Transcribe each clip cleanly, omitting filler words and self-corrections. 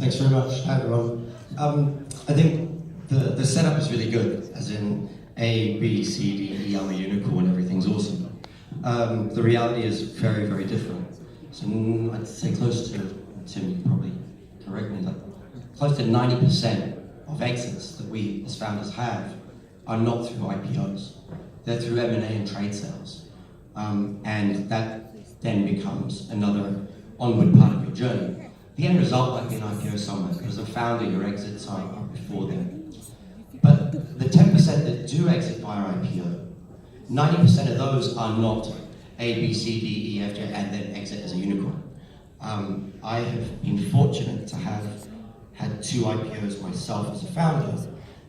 Thanks very much. Hi, everyone. I think the setup is really good, as in A, B, C, D, E, I'm a unicorn, everything's awesome. The reality is very, very different. So I'd say close to, Tim, you probably correct me, like close to 90% of exits that we as founders have are not through IPOs. They're through M&A and trade sales. And that then becomes another onward part of your journey. The end result might be an IPO somewhere, because as a founder, your exits are before then. But the 10% that do exit via IPO, 90% of those are not A, B, C, D, E, F, J, and then exit as a unicorn. I have been fortunate to have had 2 IPOs myself as a founder,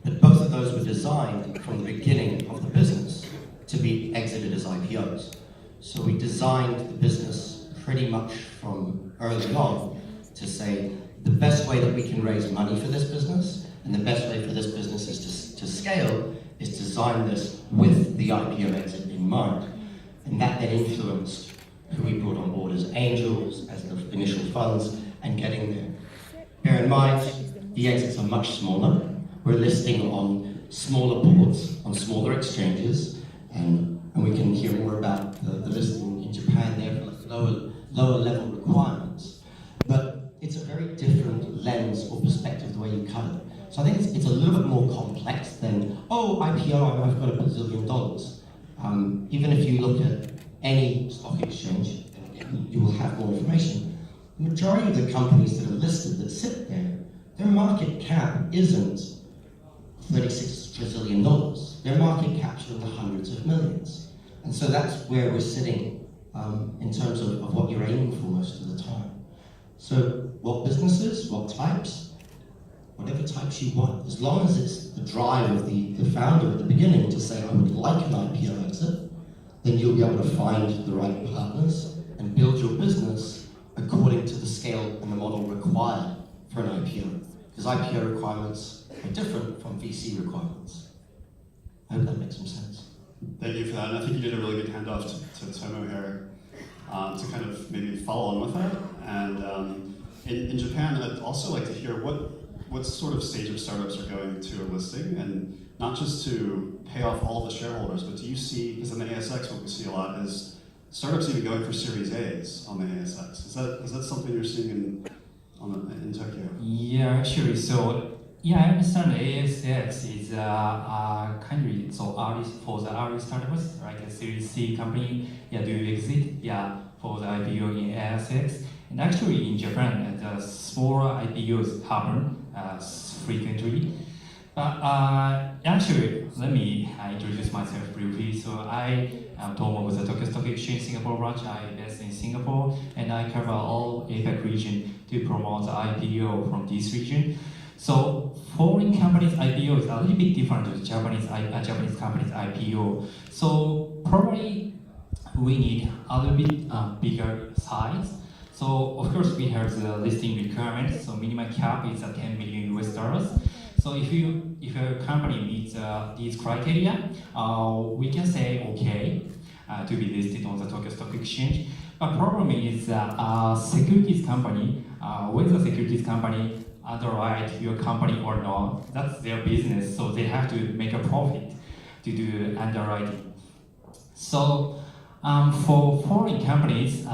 but both of those were designed from the beginning of the business to be exited as IPOs. So we designed the business pretty much from early on to say the best way that we can raise money for this business and the best way for this business is to scale is to design this with the IPO exit in mind. And that then influenced who we brought on board as angels, as the initial funds, and getting there. Bear in mind, the exits are much smaller. We're listing on smaller boards, on smaller exchanges, and we can hear more about the listing in Japan there for lower level requirements. But it's a very different lens or perspective the way you cut it. So I think it's a little bit more complex than, oh, IPO, I've got $1 billion. Even if you look at any stock exchange, you will have more information. The majority of the companies that are listed that sit there, their market cap isn't $36 trillion. Their market cap's in the hundreds of millions. And so that's where we're sitting in terms of what you're aiming for most of the time. So what businesses, what types, whatever types you want, as long as it's the drive of the founder at the beginning to say, I would like an IPO exit, then you'll be able to find the right partners and build your business according to the scale and the model required for an IPO. Because IPO requirements are different from VC requirements. I hope that makes some sense. Thank you for that, and I think you did a really good handoff to Tomo here to kind of maybe follow on with that. And in Japan, I'd also like to hear what sort of stage of startups are going to a listing, and not just to pay off all the shareholders, but do you see, because on the ASX what we see a lot is startups even going for Series A's on the ASX. Is that something you're seeing in Tokyo? Yeah, actually, so yeah, I understand ASX is kind of so early for the early startups, like a Series C company, yeah, do exit, yeah, for the IPO in ASX. And actually in Japan, the smaller IPOs happen frequently. But actually, let me introduce myself briefly. So I am Tomo with the Tokyo Stock Exchange Singapore branch. I invest in Singapore, and I cover all APAC region to promote the IPO from this region. So foreign companies IPO is a little bit different to Japanese companies IPO. So probably we need a little bit bigger size. So of course we have the listing requirements. So minimum cap is $10 million US. So if your company meets these criteria, we can say okay to be listed on the Tokyo Stock Exchange. But problem is securities company, whether securities company underwrite your company or not, that's their business. So they have to make a profit to do underwriting. So for foreign companies,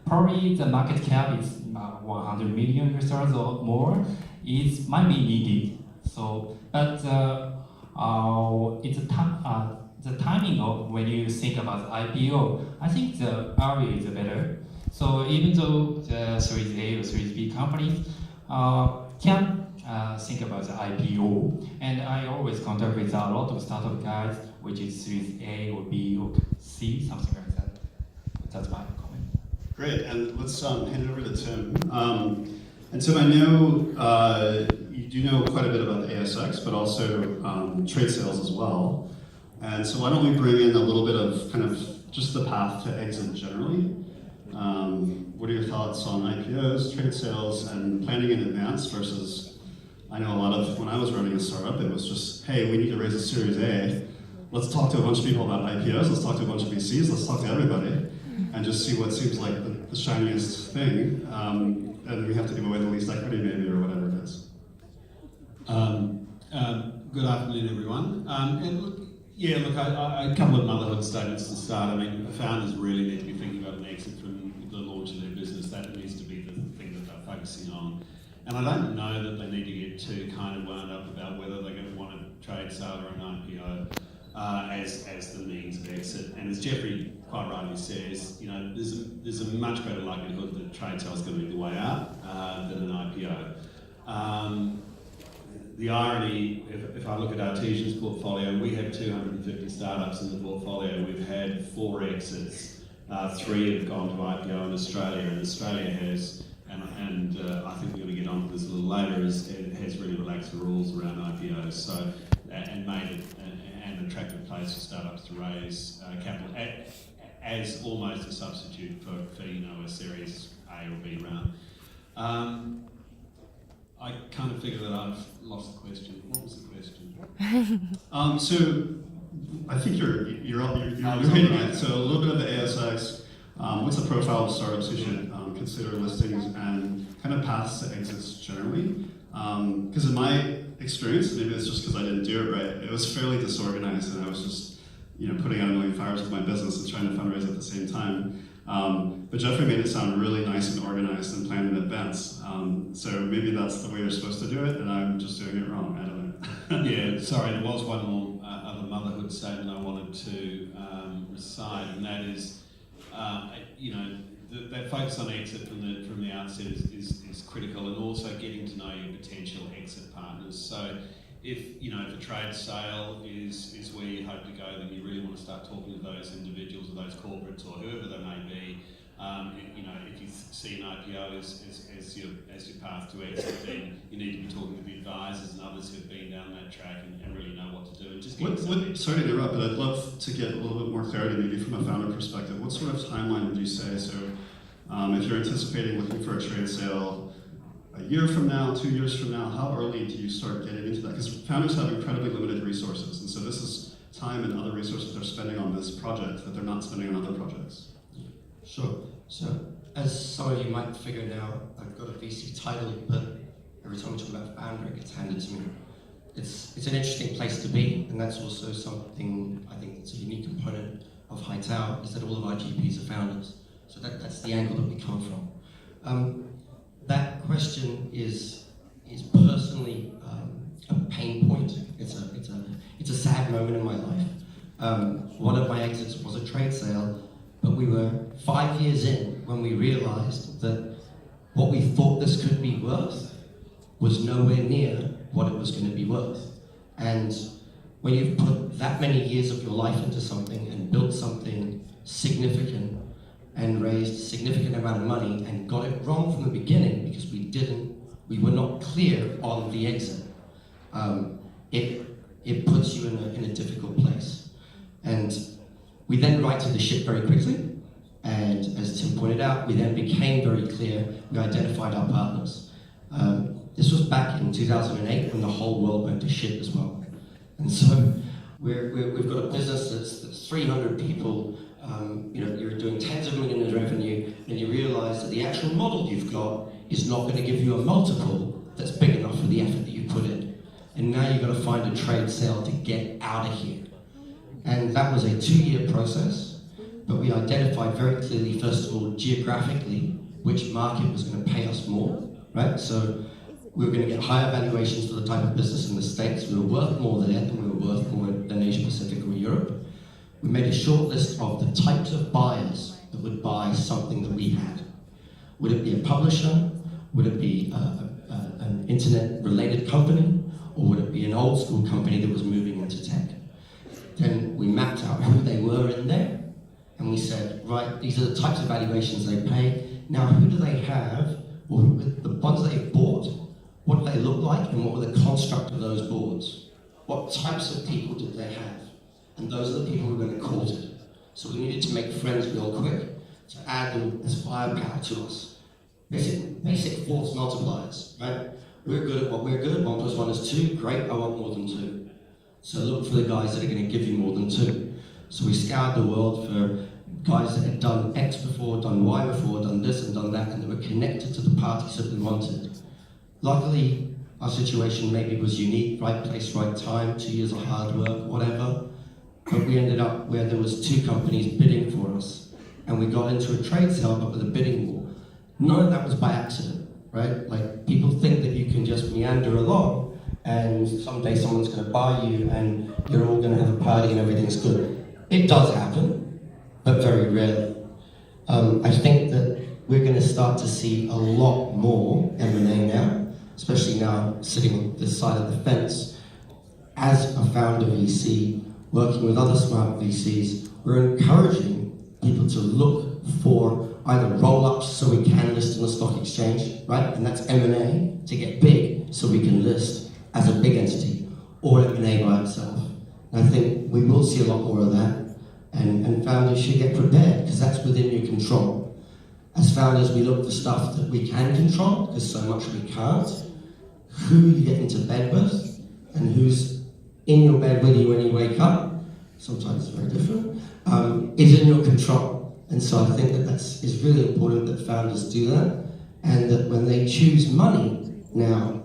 probably the market cap is 100 million US or more. It might be needed. So, but it's the timing of when you think about IPO. I think the earlier is better. So even though the Series A or Series B companies can think about the IPO, and I always contact with a lot of startup guys, which is Series A or B or C, something like that. That's my comment. Great, and let's hand it over to Tim. And Tim, I know you do know quite a bit about the ASX, but also trade sales as well. And so why don't we bring in a little bit of kind of just the path to exit generally. What are your thoughts on IPOs, trade sales, and planning in advance versus, I know a lot of, when I was running a startup, it was just, hey, we need to raise a Series A. Let's talk to a bunch of people about IPOs, let's talk to a bunch of VCs, let's talk to everybody, and just see what seems like the shiniest thing. And we have to give away the least equity afternoon, everyone. And look, a couple of motherhood statements to start. I mean, founders really need to be thinking about an exit from the launch of their business. That needs to be the thing that they're focusing on. And I don't know that they need to get too kind of wound up about whether they're going to want a trade sale or an IPO as the means of exit. And as Jeffrey quite rightly says, you know, there's a much better likelihood that trade sale is going to be the way out than an IPO. The irony, if I look at Artesian's portfolio, we have 250 startups in the portfolio. We've had 4 exits. 3 have gone to IPO in Australia, and Australia has, and I think we're going to get on to this a little later, it has really relaxed the rules around IPOs, so and made it an attractive place for startups to raise capital as almost a substitute for you know, a Series A or B round. I kind of figure that I've lost the question. What was the question? So I think you're hitting it. So a little bit of the ASX. What's the profile of startups who should consider listings and kind of paths to exits generally? Because in my experience, maybe it's just because I didn't do it right, it was fairly disorganized, and I was just putting out a million fires with my business and trying to fundraise at the same time. But Jeffrey made it sound really nice and organized and planned in advance. So maybe that's the way you're supposed to do it, and I'm just doing it wrong. I don't know. Yeah, sorry, there was one more other motherhood statement I wanted to recite, and that is, that focus on exit from the outset is critical, and also getting to know your potential exit partners. So if a trade sale is where you hope to go, then you really want to start talking to those individuals or those corporates or whoever they may be. If you see an IPO as your path to exit, then you need to be talking to the advisors and others who've been down that track and really know what to do. And just sorry to interrupt, but I'd love to get a little bit more clarity, maybe from a founder perspective. What sort of timeline would you say? So, if you're anticipating looking for a trade sale a year from now, 2 years from now, how early do you start getting into that? Because founders have incredibly limited resources, and so this is time and other resources they're spending on this project that they're not spending on other projects. Sure. So, as some of you might figure now, I've got a VC title, but every time we talk about founder, it gets handed to me. It's an interesting place to be, and that's also something I think that's a unique component of Hightower, is that all of our GPs are founders. So that's the angle that we come from. That question is personally a pain point. It's a sad moment in my life. One of my exits was a trade sale, but we were 5 years in when we realized that what we thought this could be worth was nowhere near what it was going to be worth. And when you've put that many years of your life into something and built something significant and raised a significant amount of money and got it wrong from the beginning because we were not clear on the exit, it puts you in a difficult place. And we then righted the ship very quickly, and as Tim pointed out, we then became very clear. We identified our partners. This was back in 2008 when the whole world went to shit as well. And so we've got a business that's 300 people. You're doing tens of millions in revenue, and you realize that the actual model you've got is not going to give you a multiple that's big enough for the effort that you put in. And now you've got to find a trade sale to get out of here. And that was a 2-year process, but we identified very clearly, first of all, geographically, which market was going to pay us more, right? So we were going to get higher valuations for the type of business in the States. We were worth more there than we were worth more than Asia Pacific or Europe. We made a short list of the types of buyers that would buy something that we had. Would it be a publisher? Would it be an internet-related company? Or would it be an old school company that was moving into tech? Then we mapped out who they were in there, and we said, right, these are the types of valuations they pay. Now, who do they have, or the ones they've bought, what do they look like, and what were the construct of those boards? What types of people did they have? And those are the people who were going to court it. So we needed to make friends real quick to add them as firepower to us. Basic force multipliers, right? We're good at what we're good at. 1 + 1 is 2. Great, I want more than 2. So look for the guys that are going to give you more than 2. So we scoured the world for guys that had done X before, done Y before, done this and done that, and they were connected to the parties that we wanted. Luckily, our situation maybe was unique, right place, right time, 2 years of hard work, whatever. But we ended up where there was 2 companies bidding for us, and we got into a trade sale, but with a bidding war. None of that was by accident, right? Like, people think that you can just meander along, and someday someone's going to buy you, and you're all going to have a party and everything's good. It does happen, but very rarely. I think that we're going to start to see a lot more M&A now, especially now sitting on this side of the fence. As a founder VC, working with other smart VCs, we're encouraging people to look for either roll-ups so we can list on the stock exchange, right? And that's M&A to get big so we can list as a big entity, or M&A by itself. And I think we will see a lot more of that, and founders should get prepared, because that's within your control. As founders, we look for stuff that we can control, because so much we can't. Who you get into bed with, and who's in your bed with you when you wake up, sometimes it's very different, is in your control. And so I think that is really important that founders do that, and that when they choose money now,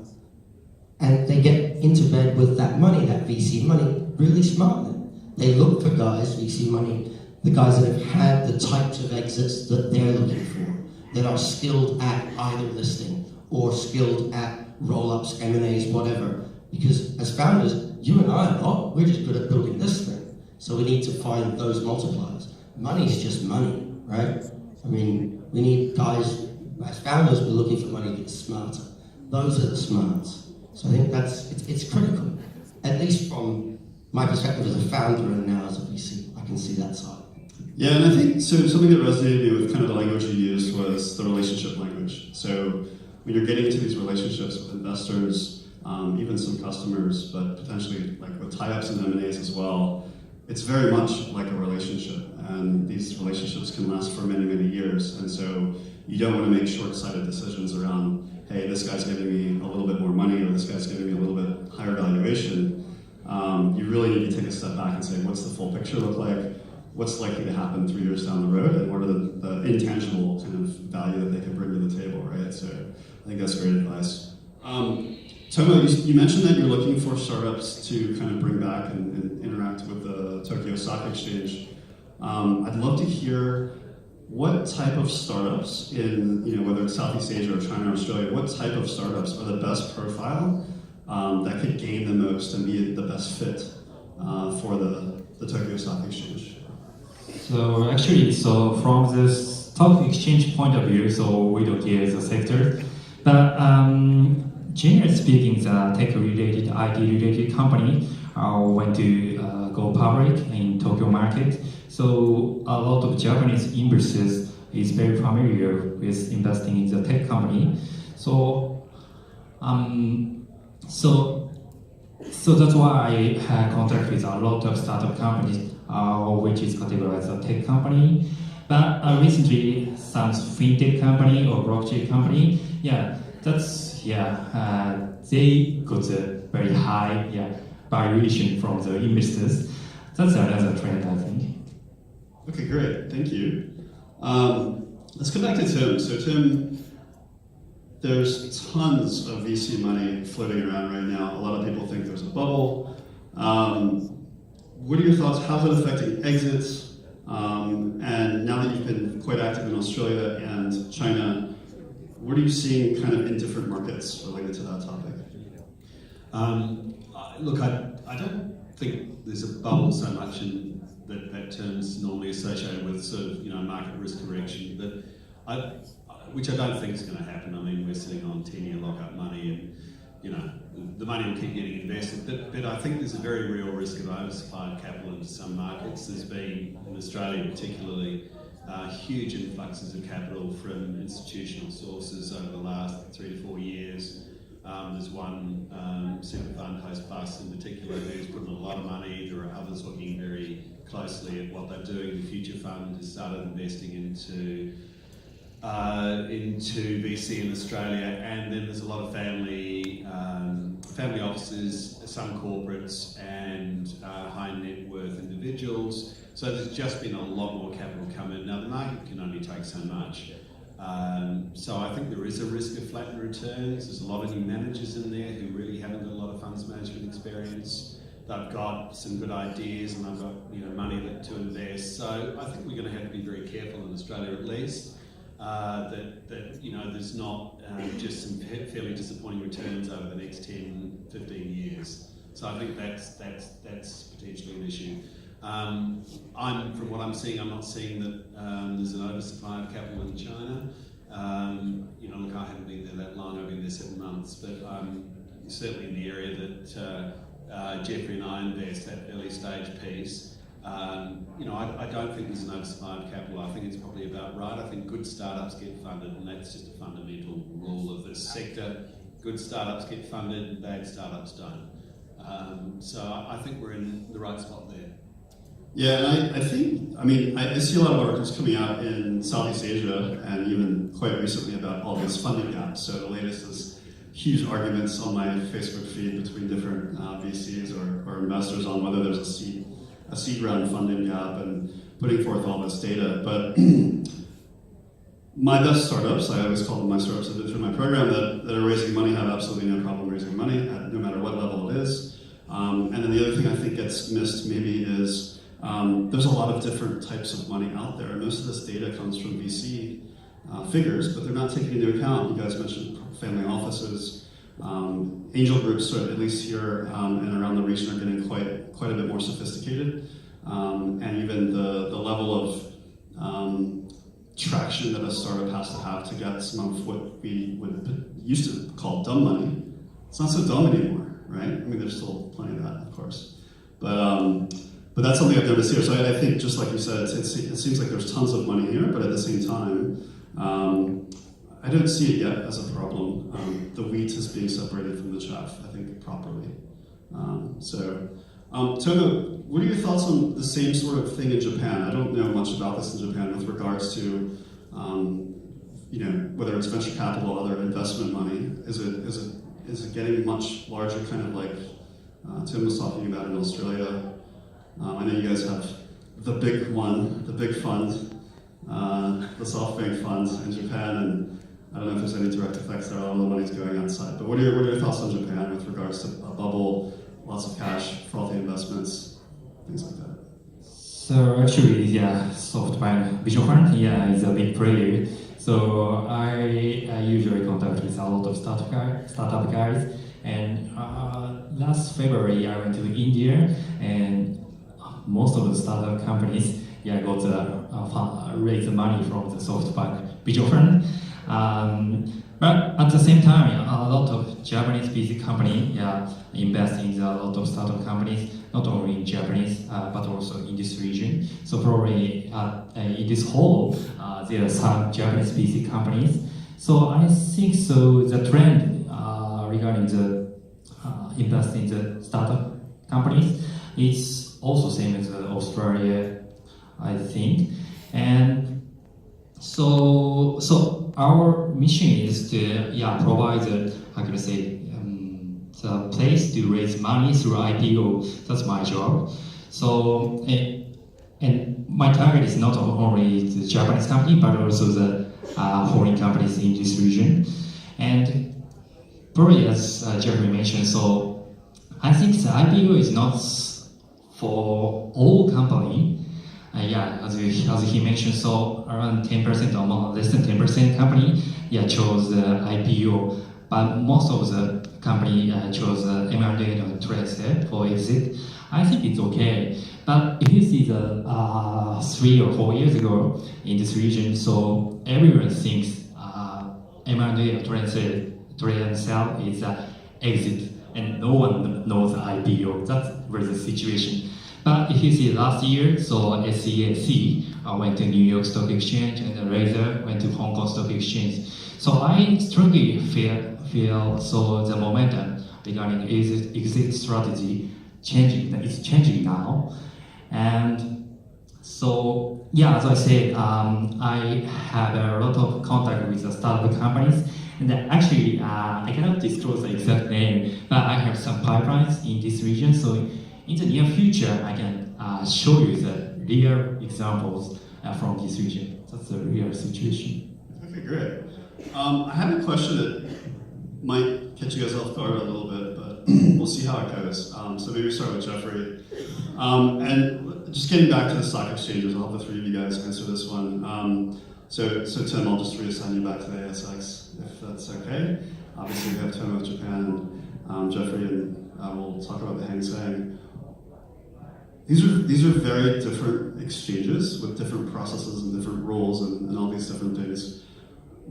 and they get into bed with that money, that VC money, really smartly. They look for guys, VC money, the guys that have had the types of exits that they're looking for, that are skilled at either listing, or skilled at roll-ups, M&As, whatever. Because as founders, you and I are not, we're just good at building this thing. So we need to find those multipliers. Money's just money, right? I mean, we need guys, as founders, we're looking for money to get smarter. Those are the smarts. So I think it's critical, at least from my perspective as a founder and now as a VC. I can see that side. Yeah, and I think so something that resonated with kind of the language you used was the relationship language. So when you're getting into these relationships with investors, even some customers, but potentially like with tie-ups and M&As as well, it's very much like a relationship, and these relationships can last for many, many years. And so you don't want to make short-sighted decisions around, hey, this guy's giving me a little bit more money, or this guy's giving me a little bit higher valuation. You really need to take a step back and say, what's the full picture look like? What's likely to happen 3 years down the road, and what are the intangible kind of value that they can bring to the table, right? So I think that's great advice. Tomo, you mentioned that you're looking for startups to kind of bring back and interact with the Tokyo Stock Exchange. I'd love to hear what type of startups in, whether it's Southeast Asia or China or Australia, what type of startups are the best profile that could gain the most and be the best fit for the Tokyo Stock Exchange? So actually, from the stock exchange point of view, so we don't give the sector, but generally speaking, the tech-related, IT-related company want to go public in Tokyo market. So a lot of Japanese investors is very familiar with investing in the tech company. So that's why I had contact with a lot of startup companies, which is categorized as a tech company. But recently, some fintech company or blockchain company, they got a very high valuation from the investors. That's another trend, I think. Okay, great, thank you. Let's come back to Tim. So Tim, there's tons of VC money floating around right now. A lot of people think there's a bubble. What are your thoughts? How's it affecting exits? And now that you've been quite active in Australia and China, what are you seeing kind of in different markets related to that topic? Look, I don't think there's a bubble so much in that term's normally associated with sort of market risk correction, but which I don't think is going to happen. I mean, we're sitting on 10-year lockup money, and the money will keep getting invested. But I think there's a very real risk of oversupply of capital into some markets. There's been, in Australia particularly, huge influxes of capital from institutional sources over the last 3 to 4 years. There's one super fund, Host Bus in particular, who's put in a lot of money. There are others looking very closely at what they're doing. The Future Fund has started investing into VC in Australia, and then there's a lot of family offices, some corporates, and high net worth individuals. So there's just been a lot more capital come in. Now the market can only take so much. So I think there is a risk of flattened returns. There's a lot of new managers in there who really haven't got a lot of funds management experience. They've got some good ideas and they've got money to invest. So I think we're going to have to be very careful in Australia at least that there's not just some fairly disappointing returns over the next 10, 15 years. So I think that's potentially an issue. From what I'm seeing, I'm not seeing that there's an oversupply of capital in China. Look, I haven't been there that long. I've been there 7 months, but certainly in the area that Jeffrey and I invest, that early stage piece. I don't think there's an oversupply of capital. I think it's probably about right. I think good startups get funded, and that's just a fundamental rule of this sector. Good startups get funded, bad startups don't. So I think we're in the right spot there. Yeah, and I see a lot of articles coming out in Southeast Asia and even quite recently about all these funding gaps. So the latest is huge arguments on my Facebook feed between different VCs or investors on whether there's a seed round funding gap and putting forth all this data. But my best startups, I always call them my startups that through my program that are raising money have absolutely no problem raising money no matter what level it is. And then the other thing I think gets missed maybe is there's a lot of different types of money out there. Most of this data comes from VC figures, but they're not taking into account. You guys mentioned family offices. Angel groups, at least here and around the region, are getting quite a bit more sophisticated. And even the level of traction that a startup has to get some of what we used to call dumb money. It's not so dumb anymore, right? I mean, there's still plenty of that, of course. But that's something I've noticed here. So I think, just like you said, it seems like there's tons of money here, but at the same time, I don't see it yet as a problem. The wheat is being separated from the chaff, I think, properly. Togo, what are your thoughts on the same sort of thing in Japan? I don't know much about this in Japan with regards to, whether it's venture capital or other investment money. Is it getting much larger, kind of like Tim was talking about in Australia? I know you guys have the big one, the big fund, the SoftBank fund in Japan, and I don't know if there's any direct effects there. All the money's going outside. But what are your thoughts on Japan with regards to a bubble, lots of cash, frothy investments, things like that? So actually, SoftBank Vision Fund, is a big player. So I usually contact with a lot of startup guys. And last February, I went to India, and most of the startup companies got raise the money from the SoftBank Vision Fund. But at the same time, a lot of Japanese VC companies invest in a lot of startup companies, not only in Japanese but also in this region. So probably in this whole, there are some Japanese VC companies. So I think the trend regarding the investing in the startup companies is also same as Australia, I think. And so our mission is to provide the place to raise money through IPO. That's my job. So and my target is not only the Japanese company but also the foreign companies in this region. And probably as Jeremy mentioned, so I think the IPO is not for all company. As he mentioned, so around 10% or more, less than 10% company chose the IPO, but most of the company chose M&A or trade sale for exit. I think it's okay, but if you see the 3 or 4 years ago in this region, so everyone thinks M&A or trade and sell is exit, and no one knows the IPO. That's where the situation. But if you see last year, so SEAC went to New York Stock Exchange and Razer went to Hong Kong Stock Exchange. So I strongly feel so the momentum regarding exit strategy it's changing now. And so as I said, I have a lot of contact with the startup companies. And actually, I cannot disclose the exact name, but I have some pipelines in this region. So in the near future, I can show you the real examples from this region. That's the real situation. Okay, great. I have a question that might catch you guys off guard a little bit, but we'll see how it goes. So maybe start with Jeffrey. And just getting back to the stock exchanges, I'll have the three of you guys answer this one. So Tim, I'll just reassign you back to the ASX, if that's okay. Obviously, we have Tim with Japan, and Jeffrey, and we'll talk about the Hang Seng. These are very different exchanges with different processes and different rules and all these different things.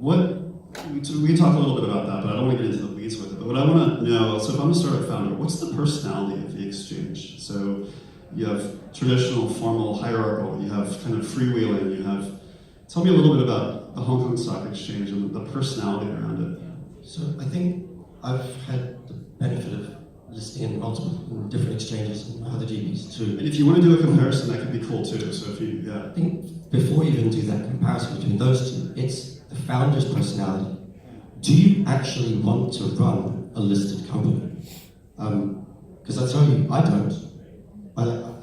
We can talk a little bit about that, but I don't want to get into the weeds with it. But what I want to know, so if I'm a startup founder, what's the personality of the exchange? So you have traditional, formal, hierarchical, you have kind of freewheeling, you have... Tell me a little bit about the Hong Kong Stock Exchange and the personality around it. So I think I've had the benefit of listing in multiple different exchanges and other GPs too. And if you want to do a comparison, that could be cool too. So if you, I think before you even do that comparison between those two, it's the founder's personality. Do you actually want to run a listed company? Because I tell you, I don't.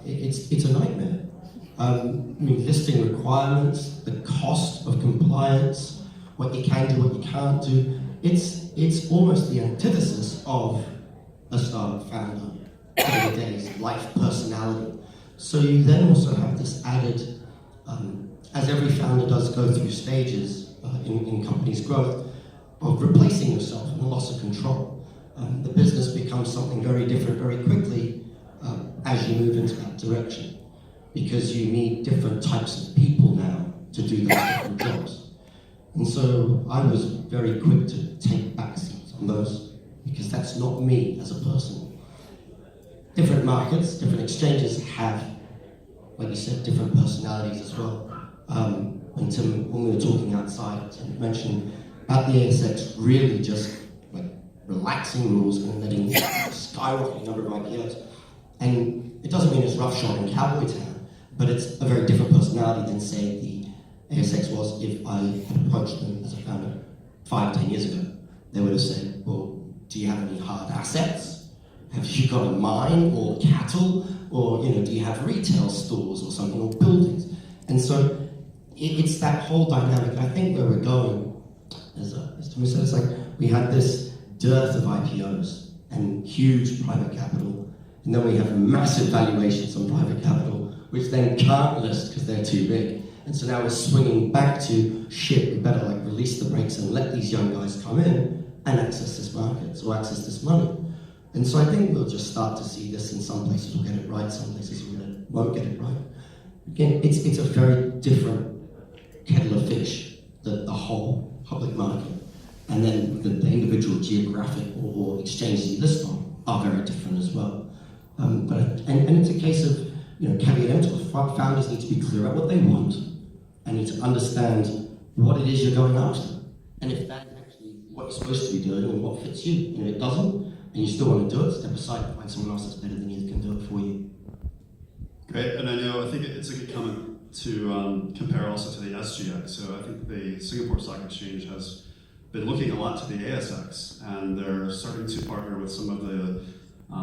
It's a nightmare. I mean, listing requirements, the cost of compliance, what you can do, what you can't do. It's almost the antithesis of a startup founder every day's life personality. So you then also have this added, as every founder does go through stages in company's growth, of replacing yourself and the loss of control. The business becomes something very different very quickly as you move into that direction, because you need different types of people now to do those different jobs. And so I was very quick to take backseats on those, because that's not me as a person. Different markets, different exchanges have, like you said, different personalities as well. When we were talking outside, Tim mentioned about the ASX really just like relaxing rules and letting skyrocket number of IPOs. And it doesn't mean it's roughshod in cowboy town, but it's a very different personality than, say, the ASX was if I had approached them as a founder 5-10 years ago. They would have said, well, do you have any hard assets? Have you got a mine or cattle? Or do you have retail stores or something, or buildings? And so it's that whole dynamic. I think where we're going, as Tommy said, it's like we had this dearth of IPOs and huge private capital, and then we have massive valuations on private capital, which then can't list because they're too big. And so now we're swinging back to, shit, we better release the brakes and let these young guys come in and access this market, or access this money. And so I think we'll just start to see this. In some places we'll get it right, some places we won't get it right. Again, it's a very different kettle of fish, the whole public market. And then the individual geographic or exchanges you list on are very different as well. And it's a case of, caveat emptor. Founders need to be clear about what they want and need to understand what it is you're going after. And if that is actually what you're supposed to be doing and what fits you, it doesn't, and you still want to do it, step aside and find someone else that's better than you that can do it for you. great. And I think it's a good comment to compare also to the SGX. So I think the Singapore Stock Exchange has been looking a lot to the ASX, and they're starting to partner with some of the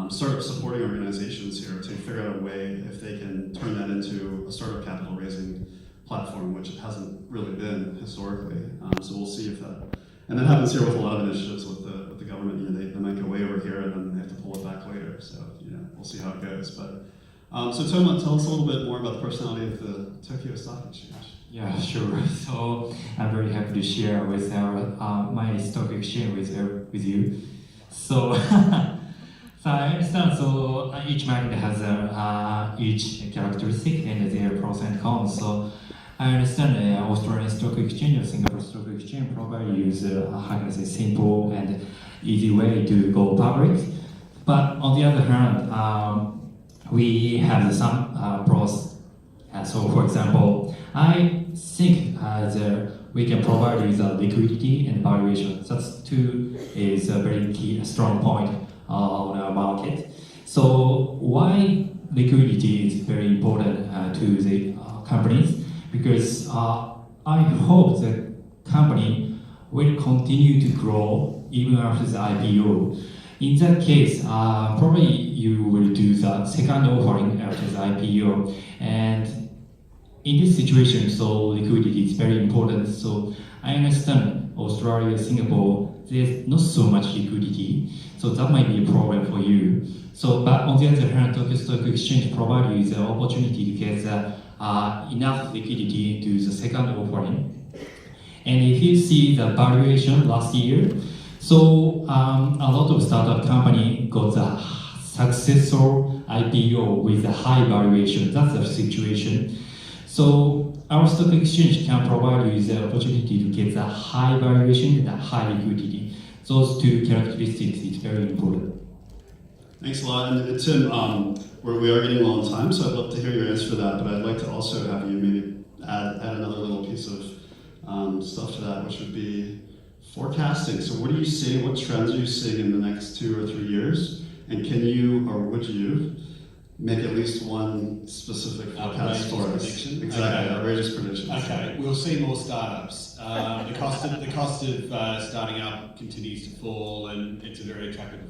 startup supporting organizations here to figure out a way if they can turn that into a startup capital raising platform, which it hasn't really been historically. So we'll see if that, and that happens here with a lot of initiatives with the government. They might go way over here and then they have to pull it back later. So we'll see how it goes. But so Tom, tell us a little bit more about the personality of the Tokyo Stock Exchange. Yeah, sure. So I'm very happy to share with my stock exchange with you. So, so I understand. So each market has each characteristic and their pros and cons. So I understand the Australian Stock Exchange or Singapore Stock Exchange provide you how can I say, simple and easy way to go public. But on the other hand, we have some pros. So for example, I think we can provide you the liquidity and valuation. That's two is a very key, strong point on our market. So why liquidity is very important to the companies? Because I hope the company will continue to grow even after the IPO. In that case, probably you will do the second offering after the IPO. And in this situation, so liquidity is very important. So I understand Australia, Singapore, there's not so much liquidity, so that might be a problem for you. So, but on the other hand, Tokyo Stock Exchange provides you the opportunity to get enough liquidity to the second offering. And if you see the valuation last year, so a lot of startup company got the successful IPO with a high valuation. That's the situation. So our stock exchange can provide you the opportunity to get the high valuation and the high liquidity. Those two characteristics is very important. Thanks a lot. And Tim, we are getting low on time, so I'd love to hear your answer for that, but I'd like to also have you maybe add another little piece of stuff to that, which would be forecasting. So what are you seeing? What trends are you seeing in the next 2 or 3 years? And can you, or would you, make at least one specific forecast for us? Prediction? Exactly, Okay. outrageous predictions. Okay, we'll see more startups. The cost of starting up continues to fall, and it's a very attractive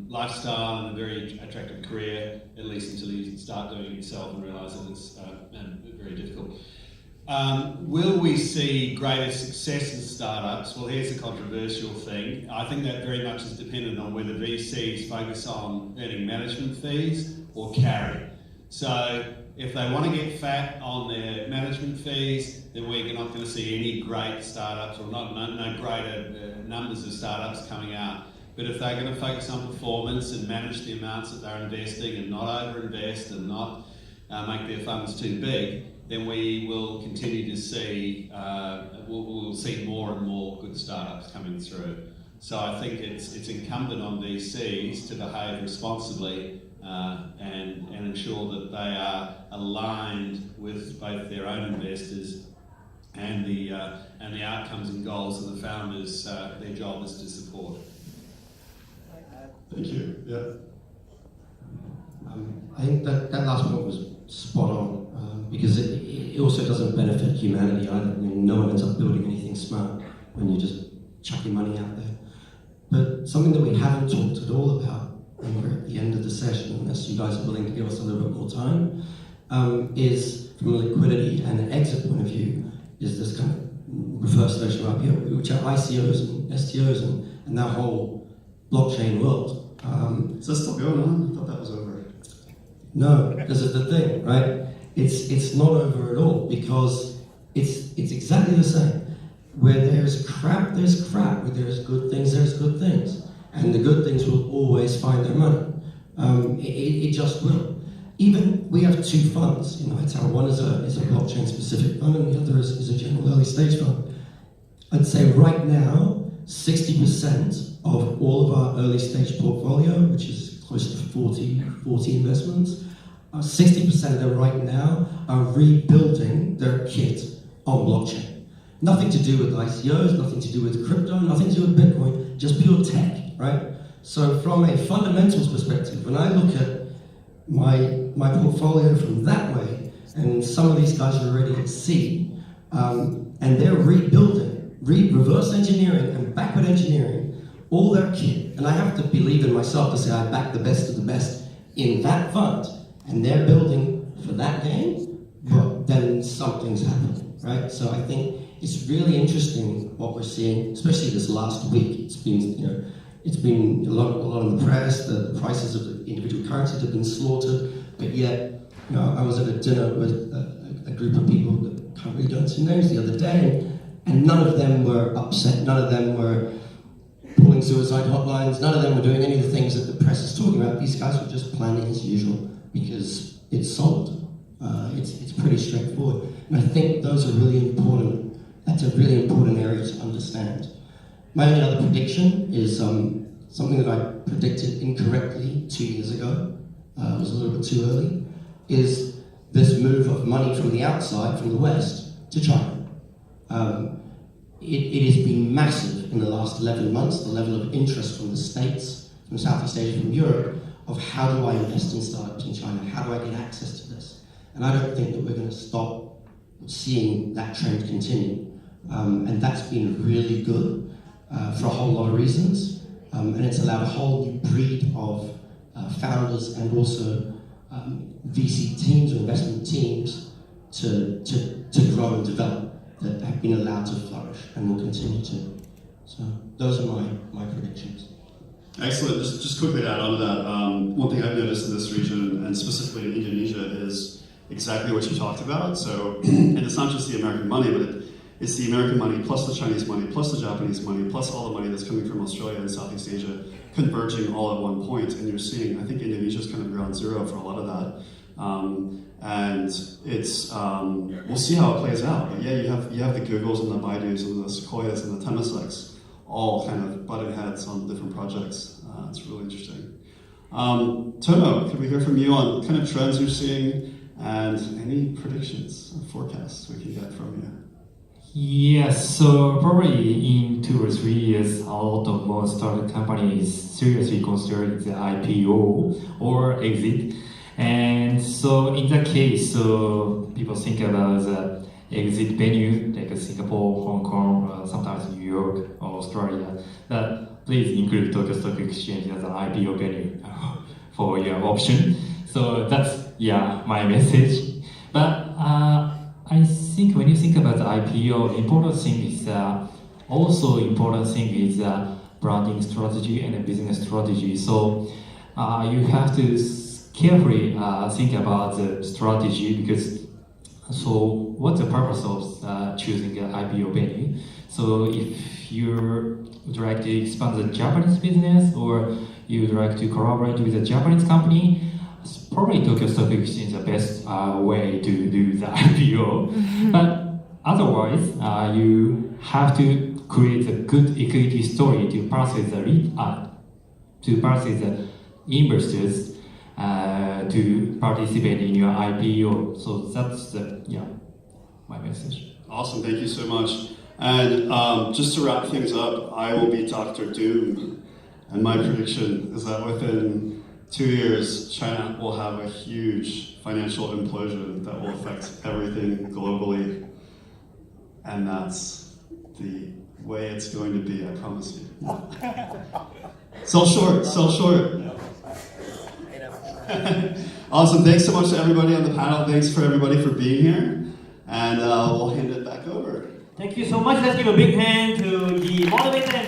lifestyle and a very attractive career, at least until you start doing it yourself and realise that it's very difficult. Will we see greater success in startups? Well, here's the controversial thing. I think that very much is dependent on whether VCs focus on earning management fees or carry. So if they want to get fat on their management fees, then we're not going to see any great startups, or no greater numbers of startups coming out. But if they're going to focus on performance and manage the amounts that they're investing and not overinvest and not make their funds too big, then we will continue to see, we'll see more and more good startups coming through. So I think it's incumbent on VCs to behave responsibly and ensure that they are aligned with both their own investors and the outcomes and goals of the founders. Their job is to support. Thank you. Yeah. I think that last point was spot on, because it also doesn't benefit humanity either. I mean, no one ends up building anything smart when you're just chucking money out there. But something that we haven't talked at all about, and we're at the end of the session, unless you guys are willing to give us a little bit more time, is from a liquidity and an exit point of view, is this kind of reverse version of IPO, which are ICOs and STOs and that whole blockchain world. Is that still going on? I thought that was over. No, this is the thing, right? It's not over at all, because it's exactly the same. Where there's crap, there's crap. Where there's good things, there's good things. And the good things will always find their money. It just will. Even, we have two funds in Hightower. One is a blockchain specific fund, and the other is a general early stage fund. I'd say right now, 60% of all of our early stage portfolio, which is close to 40 investments, 60% of them right now are rebuilding their kit on blockchain. Nothing to do with ICOs, nothing to do with crypto, nothing to do with Bitcoin, just pure tech, right? So from a fundamentals perspective, when I look at my portfolio from that way, and some of these guys are already at C, and they're rebuilding, reverse engineering and backward engineering all their kit. And I have to believe in myself to say I back the best of the best in that fund, and they're building for that game, but then something's happening, right? So I think it's really interesting what we're seeing, especially this last week. It's been a lot in the press. The prices of the individual currencies have been slaughtered, but yet, I was at a dinner with a group of people that can't really go into names the other day, and none of them were upset. None of them were pulling suicide hotlines. None of them were doing any of the things that the press is talking about. These guys were just planning as usual because it's solid. It's pretty straightforward, and I think those are really important. That's a really important area to understand. My only other prediction is something that I predicted incorrectly 2 years ago. It was a little bit too early. Is this move of money from the outside, from the West, to China? It has been massive in the last 11 months, the level of interest from the States, from Southeast Asia, from Europe, of how do I invest in startups in China? How do I get access to this? And I don't think that we're going to stop seeing that trend continue. And that's been really good for a whole lot of reasons. And it's allowed a whole new breed of founders and also VC teams or investment teams to grow and develop. that have been allowed to flourish and will continue to. So those are my predictions. Excellent. Just quickly to add on to that, one thing I've noticed in this region, and specifically in Indonesia, is exactly what you talked about. So, and it's not just the American money, but it's the American money plus the Chinese money plus the Japanese money plus all the money that's coming from Australia and Southeast Asia converging all at one point. And you're seeing, I think Indonesia's kind of ground zero for a lot of that. And it's, we'll see how it plays out. But yeah, you have the Googles and the Baidus and the Sequoias and the Temaseks all kind of butting heads on different projects. It's really interesting. Tono, could we hear from you on kind of trends you're seeing and any predictions and forecasts we can get from you? Yes, so probably in 2 or 3 years, a lot of more startup companies seriously considering the IPO or exit. And so in that case, so people think about the exit venue like Singapore, Hong Kong, sometimes New York or Australia. That please include Tokyo Stock Exchange as an IPO venue for your option. So that's my message. But I think when you think about the IPO, important thing is branding strategy and a business strategy. So you have to carefully think about the strategy because so what's the purpose of choosing an IPO venue? So if you would like to expand the Japanese business or you would like to collaborate with a Japanese company, probably Tokyo Stock Exchange is the best way to do the IPO. But otherwise, you have to create a good equity story to persuade the investors to participate in your IPO. So that's my message. Awesome, thank you so much. And just to wrap things up, I will be Dr. Doom, and my prediction is that within 2 years, China will have a huge financial implosion that will affect everything globally, and that's the way it's going to be, I promise you. Sell short, sell short. Awesome, thanks so much to everybody on the panel. Thanks for everybody for being here, and we'll hand it back over. Thank you so much. Let's give a big hand to the moderator and